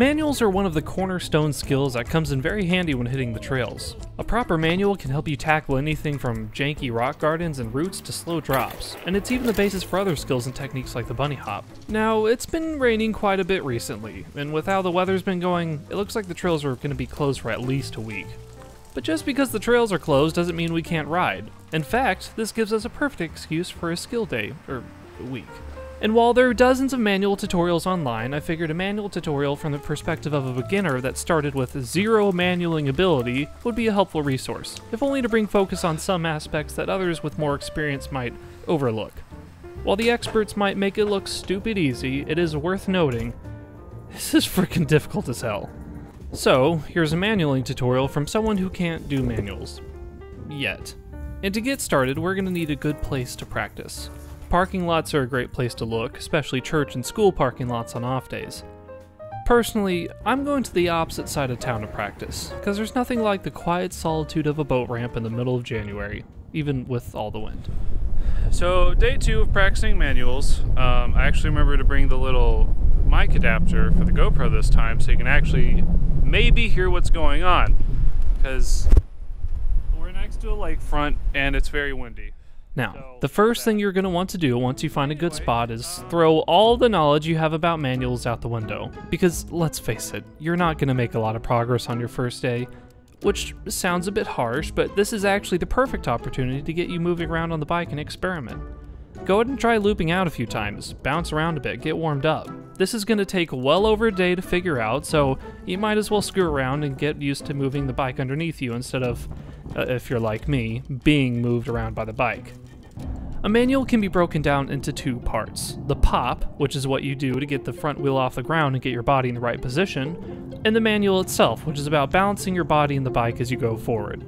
Manuals are one of the cornerstone skills that comes in very handy when hitting the trails. A proper manual can help you tackle anything from janky rock gardens and routes to slow drops, and it's even the basis for other skills and techniques like the bunny hop. Now, it's been raining quite a bit recently, and with how the weather's been going, it looks like the trails are going to be closed for at least a week. But just because the trails are closed doesn't mean we can't ride. In fact, this gives us a perfect excuse for a skill day, or week. And while there are dozens of manual tutorials online, I figured a manual tutorial from the perspective of a beginner that started with zero manualing ability would be a helpful resource, if only to bring focus on some aspects that others with more experience might overlook. While the experts might make it look stupid easy, it is worth noting, this is freaking difficult as hell. So, here's a manualing tutorial from someone who can't do manuals. Yet. And to get started, we're going to need a good place to practice. Parking lots are a great place to look, especially church and school parking lots on off days. Personally, I'm going to the opposite side of town to practice, because there's nothing like the quiet solitude of a boat ramp in the middle of January, even with all the wind. So, day 2 of practicing manuals. I actually remember to bring the little mic adapter for the GoPro this time, so you can actually maybe hear what's going on, because we're next to a lakefront and it's very windy. Now, the first thing you're going to want to do once you find a good spot is throw all the knowledge you have about manuals out the window. Because, let's face it, you're not going to make a lot of progress on your first day. Which sounds a bit harsh, but this is actually the perfect opportunity to get you moving around on the bike and experiment. Go ahead and try looping out a few times, bounce around a bit, get warmed up. This is going to take well over a day to figure out, so you might as well screw around and get used to moving the bike underneath you instead of, if you're like me, being moved around by the bike. A manual can be broken down into 2 parts. The pop, which is what you do to get the front wheel off the ground and get your body in the right position, and the manual itself, which is about balancing your body and the bike as you go forward.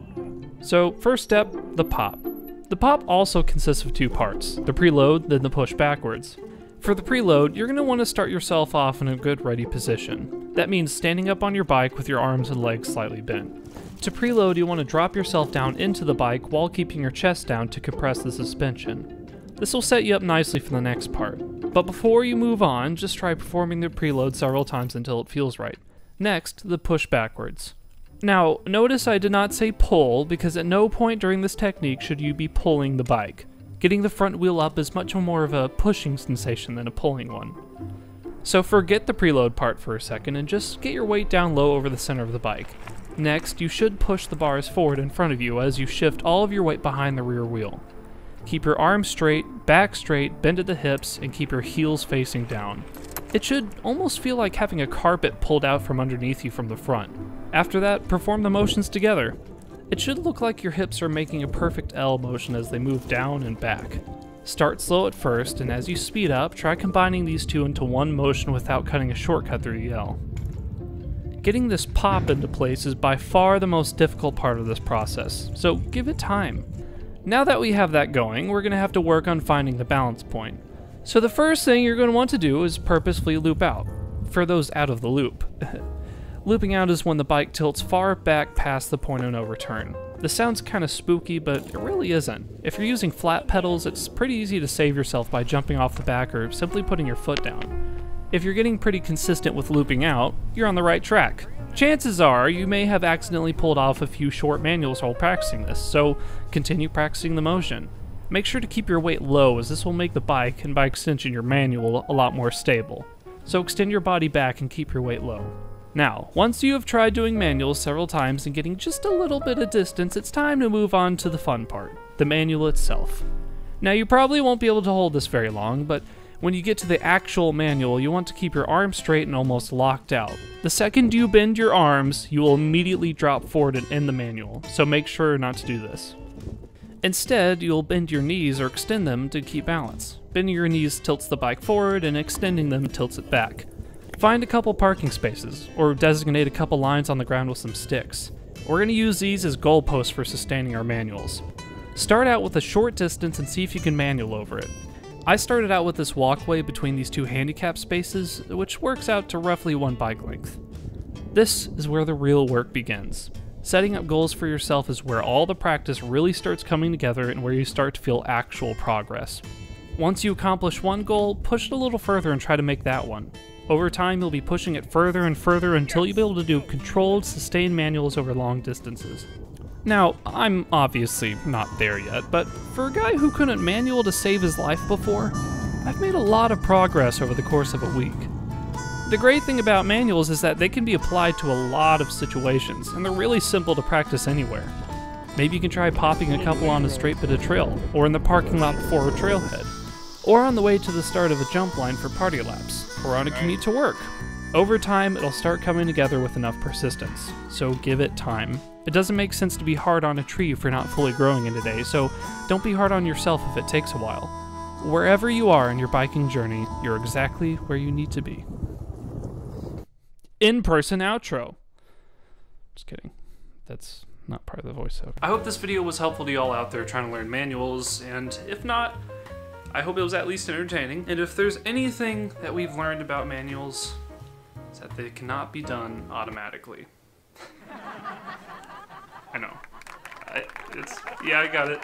So, first step, the pop. The pop also consists of 2 parts, the preload, then the push backwards. For the preload, you're going to want to start yourself off in a good ready position. That means standing up on your bike with your arms and legs slightly bent. To preload, you want to drop yourself down into the bike while keeping your chest down to compress the suspension. This will set you up nicely for the next part. But before you move on, just try performing the preload several times until it feels right. Next, the push backwards. Now, notice I did not say pull, because at no point during this technique should you be pulling the bike. Getting the front wheel up is much more of a pushing sensation than a pulling one. So forget the preload part for a second and just get your weight down low over the center of the bike. Next, you should push the bars forward in front of you as you shift all of your weight behind the rear wheel. Keep your arms straight, back straight, bend at the hips, and keep your heels facing down. It should almost feel like having a carpet pulled out from underneath you from the front. After that, perform the motions together. It should look like your hips are making a perfect L motion as they move down and back. Start slow at first, and as you speed up, try combining these 2 into one motion without cutting a shortcut through the L. Getting this pop into place is by far the most difficult part of this process, so give it time. Now that we have that going, we're going to have to work on finding the balance point. So the first thing you're going to want to do is purposefully loop out, for those out of the loop. Looping out is when the bike tilts far back past the point of no return. This sounds kind of spooky, but it really isn't. If you're using flat pedals, it's pretty easy to save yourself by jumping off the back or simply putting your foot down. If you're getting pretty consistent with looping out, you're on the right track. Chances are you may have accidentally pulled off a few short manuals while practicing this, so continue practicing the motion. Make sure to keep your weight low, as this will make the bike, and by extension your manual, a lot more stable. So extend your body back and keep your weight low. Now, once you have tried doing manuals several times and getting just a little bit of distance, it's time to move on to the fun part, the manual itself. Now, you probably won't be able to hold this very long, but when you get to the actual manual, you want to keep your arms straight and almost locked out. The second you bend your arms, you will immediately drop forward and end the manual, so make sure not to do this. Instead, you'll bend your knees or extend them to keep balance. Bending your knees tilts the bike forward, and extending them tilts it back. Find a couple parking spaces, or designate a couple lines on the ground with some sticks. We're going to use these as goalposts for sustaining our manuals. Start out with a short distance and see if you can manual over it. I started out with this walkway between these 2 handicap spaces, which works out to roughly 1 bike length. This is where the real work begins. Setting up goals for yourself is where all the practice really starts coming together and where you start to feel actual progress. Once you accomplish one goal, push it a little further and try to make that one. Over time, you'll be pushing it further and further until you'll be able to do controlled, sustained manuals over long distances. Now, I'm obviously not there yet, but for a guy who couldn't manual to save his life before, I've made a lot of progress over the course of a week. The great thing about manuals is that they can be applied to a lot of situations, and they're really simple to practice anywhere. Maybe you can try popping a couple on a straight bit of trail, or in the parking lot before a trailhead, or on the way to the start of a jump line for party laps, or on a commute to work. Over time, it'll start coming together with enough persistence, so give it time. It doesn't make sense to be hard on a tree for not fully growing in a day, so don't be hard on yourself if it takes a while. Wherever you are in your biking journey, you're exactly where you need to be. In-person outro. Just kidding. That's not part of the voiceover. I hope this video was helpful to y'all out there trying to learn manuals, and if not, I hope it was at least entertaining. And if there's anything that we've learned about manuals, it's that they cannot be done automatically. I know. Yeah, I got it.